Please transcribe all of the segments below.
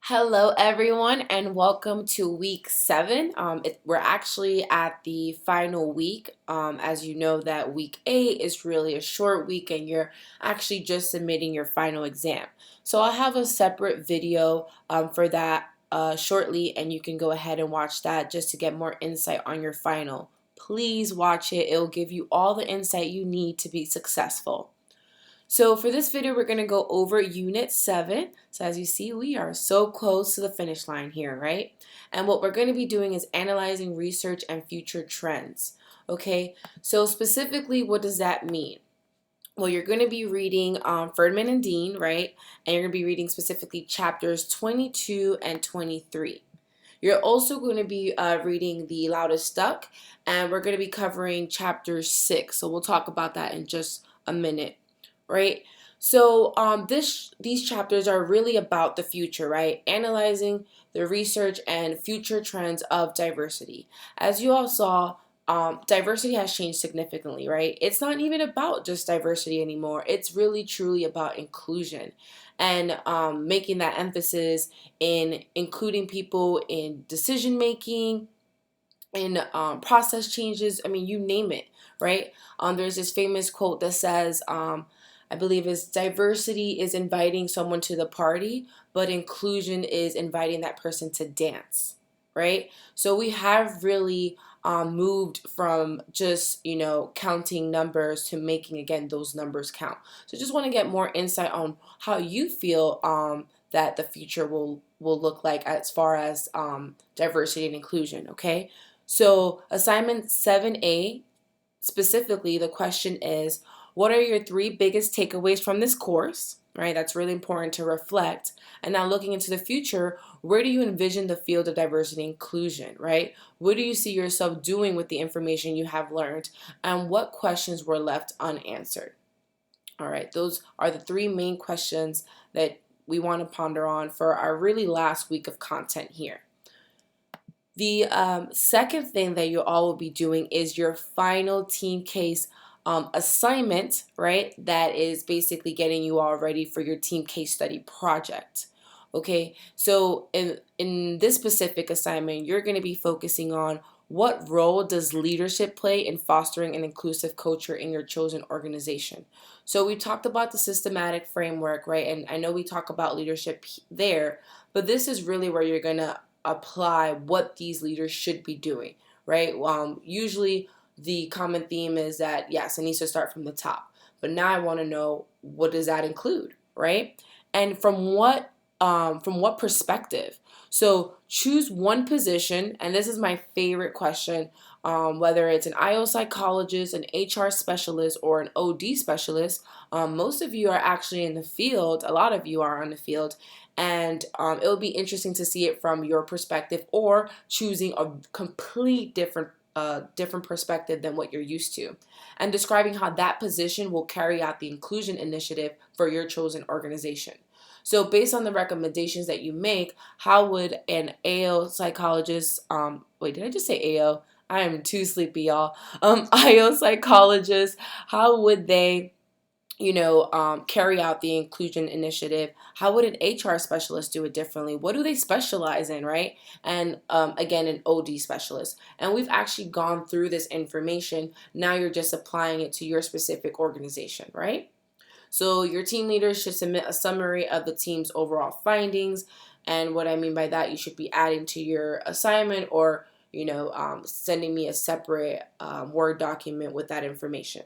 Hello, everyone, and welcome to week 7. We're actually at the final week. As you know, that week 8 is really a short week, and you're actually just submitting your final exam. So I'll have a separate video for that shortly, and you can go ahead and watch that just to get more insight on your final. Please watch it. It'll give you all the insight you need to be successful. So for this video, we're going to go over Unit 7. So as you see, we are so close to the finish line here, right? And what we're going to be doing is analyzing research and future trends. Okay, so specifically, what does that mean? Well, you're going to be reading Ferdman and Dean, right? And you're going to be reading specifically chapters 22 and 23. You're also going to be reading The Loudest Duck, and we're going to be covering chapter 6. So we'll talk about that in just a minute, right? So these chapters are really about the future, right? Analyzing the research and future trends of diversity. As you all saw, diversity has changed significantly, right? It's not even about just diversity anymore. It's really truly about inclusion and making that emphasis in including people in decision making, in process changes. I mean, you name it, right? There's this famous quote that says, I believe is diversity is inviting someone to the party, but inclusion is inviting that person to dance, right? So we have really moved from just, counting numbers to making, again, those numbers count. So just want to get more insight on how you feel that the future will look like as far as diversity and inclusion, okay? So assignment 7A, specifically, the question is, what are your 3 biggest takeaways from this course? Right, that's really important to reflect. And now looking into the future, where do you envision the field of diversity and inclusion, right? What do you see yourself doing with the information you have learned? And what questions were left unanswered? All right, those are the 3 main questions that we want to ponder on for our really last week of content here. The second thing that you all will be doing is your final team case assignment, right? That is basically getting you all ready for your team case study project. Okay, so in this specific assignment, you're going to be focusing on what role does leadership play in fostering an inclusive culture in your chosen organization. So we talked about the systematic framework, right? And I know we talk about leadership there, but this is really where you're going to apply what these leaders should be doing, right? Usually the common theme is that, yes, it needs to start from the top. But now I want to know, what does that include, right? And from what perspective? So choose one position, and this is my favorite question, whether it's an IO psychologist, an HR specialist, or an OD specialist. Most of you are actually in the field, a lot of you are on the field, and it will be interesting to see it from your perspective, or choosing a complete different perspective than what you're used to, and describing how that position will carry out the inclusion initiative for your chosen organization. So based on the recommendations that you make, how would an AO psychologist, wait, did I just say AO? I am too sleepy, y'all. IO psychologist, how would they carry out the inclusion initiative? How would an HR specialist do it differently? What do they specialize in, right? And again, an OD specialist. And we've actually gone through this information. Now you're just applying it to your specific organization, right? So your team leaders should submit a summary of the team's overall findings. And what I mean by that, you should be adding to your assignment, or sending me a separate Word document with that information.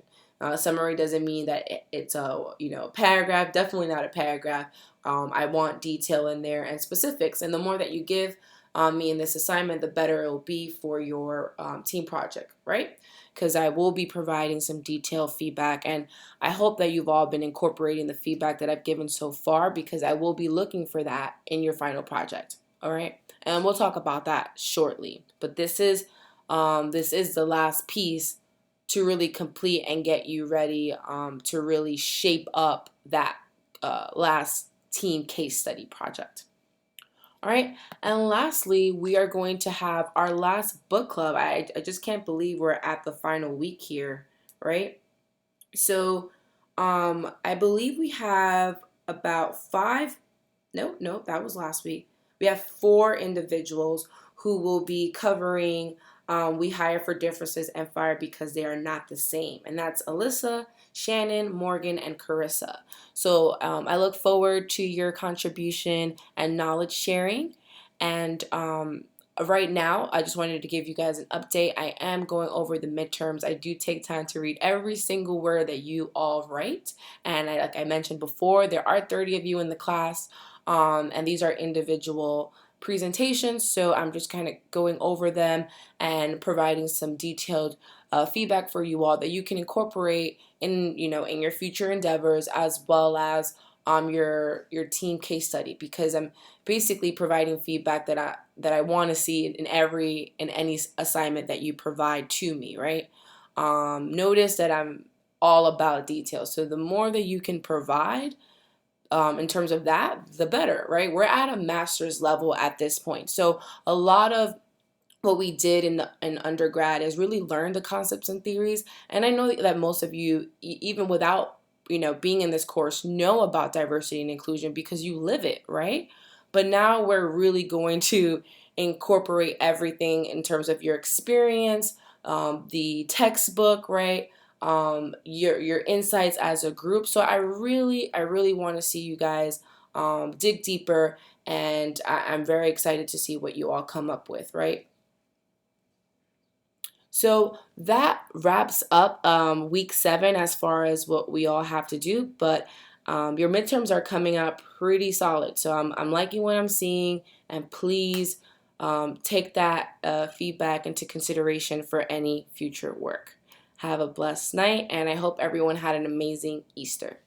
Summary doesn't mean that it's a paragraph. Definitely not a paragraph. I want detail in there and specifics. And the more that you give me in this assignment, the better it will be for your team project, right? Because I will be providing some detailed feedback, and I hope that you've all been incorporating the feedback that I've given so far, because I will be looking for that in your final project. All right, and we'll talk about that shortly. But this is the last piece to really complete and get you ready to really shape up that last team case study project. All right, and lastly, we are going to have our last book club. I just can't believe we're at the final week here, right? So I believe we have about 5, no, that was last week. we have 4 individuals who will be covering We Hire for Differences and Fire Because They Are Not the Same. And that's Alyssa, Shannon, Morgan, and Carissa. So I look forward to your contribution and knowledge sharing. And right now, I just wanted to give you guys an update. I am going over the midterms. I do take time to read every single word that you all write. And like I mentioned before, there are 30 of you in the class, and these are individual presentations. So I'm just kind of going over them and providing some detailed feedback for you all that you can incorporate in in your future endeavors, as well as your team case study, because I'm basically providing feedback that I want to see in any assignment that you provide to me, right? Notice that I'm all about details. So the more that you can provide in terms of that, the better, right? We're at a master's level at this point. So a lot of what we did in undergrad is really learn the concepts and theories. And I know that most of you, even without being in this course, know about diversity and inclusion because you live it, right? But now we're really going to incorporate everything in terms of your experience, the textbook, right? Your insights as a group. So I really want to see you guys dig deeper, and I'm very excited to see what you all come up with, right? So that wraps up week 7 as far as what we all have to do. But your midterms are coming up pretty solid. So I'm liking what I'm seeing. And please take that feedback into consideration for any future work. Have a blessed night. And I hope everyone had an amazing Easter.